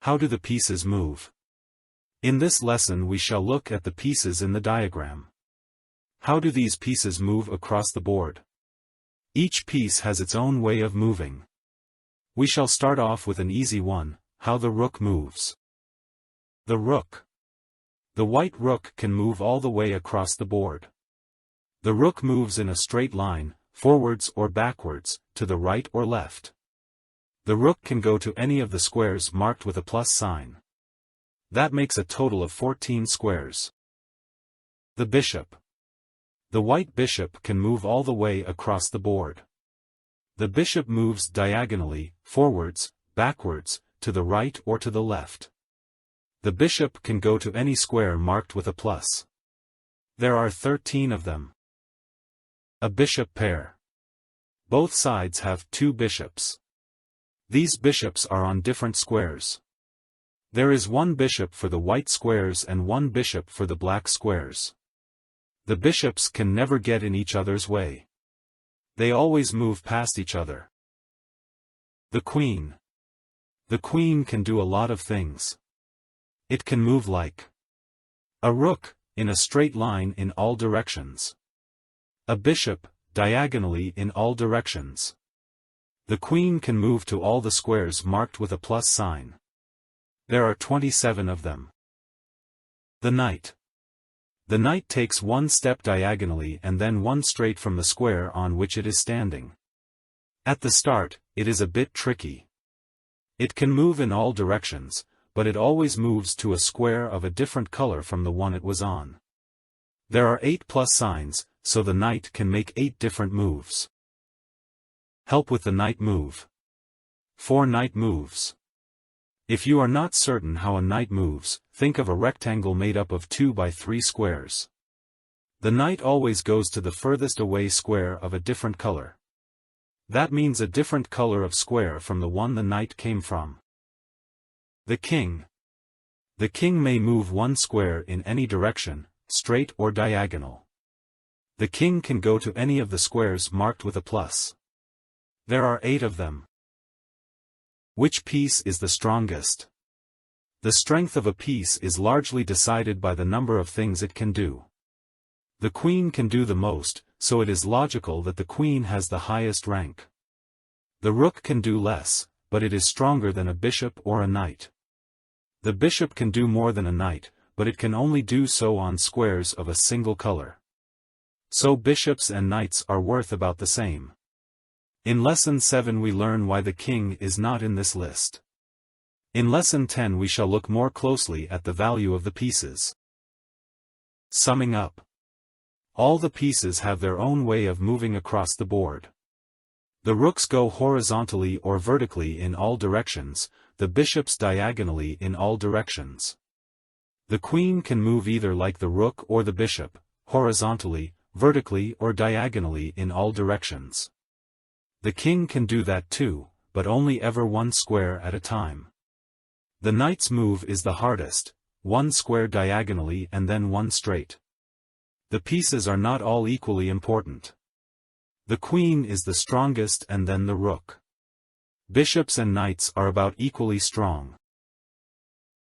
How do the pieces move? In this lesson we shall look at the pieces in the diagram. How do these pieces move across the board? Each piece has its own way of moving. We shall start off with an easy one, how the rook moves. The rook. The white rook can move all the way across the board. The rook moves in a straight line, forwards or backwards, to the right or left. The rook can go to any of the squares marked with a plus sign. That makes a total of 14 squares. The bishop. The white bishop can move all the way across the board. The bishop moves diagonally, forwards, backwards, to the right or to the left. The bishop can go to any square marked with a plus. There are 13 of them. A bishop pair. Both sides have 2 bishops. These bishops are on different squares. There is one bishop for the white squares and one bishop for the black squares. The bishops can never get in each other's way. They always move past each other. The queen. The queen can do a lot of things. It can move like a rook, in a straight line in all directions. A bishop, diagonally in all directions. The queen can move to all the squares marked with a plus sign. There are 27 of them. The knight. The knight takes one step diagonally and then one straight from the square on which it is standing. At the start, it is a bit tricky. It can move in all directions, but it always moves to a square of a different color from the one it was on. There are 8 plus signs, so the knight can make 8 different moves. Help with the knight move. 4 knight moves. If you are not certain how a knight moves, think of a rectangle made up of 2 by 3 squares. The knight always goes to the furthest away square of a different color. That means a different color of square from the one the knight came from. The king. The king may move one square in any direction, straight or diagonal. The king can go to any of the squares marked with a plus. There are 8 of them. Which piece is the strongest? The strength of a piece is largely decided by the number of things it can do. The queen can do the most, so it is logical that the queen has the highest rank. The rook can do less, but it is stronger than a bishop or a knight. The bishop can do more than a knight, but it can only do so on squares of a single color. So bishops and knights are worth about the same. In Lesson 7 we learn why the king is not in this list. In Lesson 10 we shall look more closely at the value of the pieces. Summing up. All the pieces have their own way of moving across the board. The rooks go horizontally or vertically in all directions, the bishops diagonally in all directions. The queen can move either like the rook or the bishop, horizontally, vertically or diagonally in all directions. The king can do that too, but only ever one square at a time. The knight's move is the hardest, one square diagonally and then one straight. The pieces are not all equally important. The queen is the strongest and then the rook. Bishops and knights are about equally strong.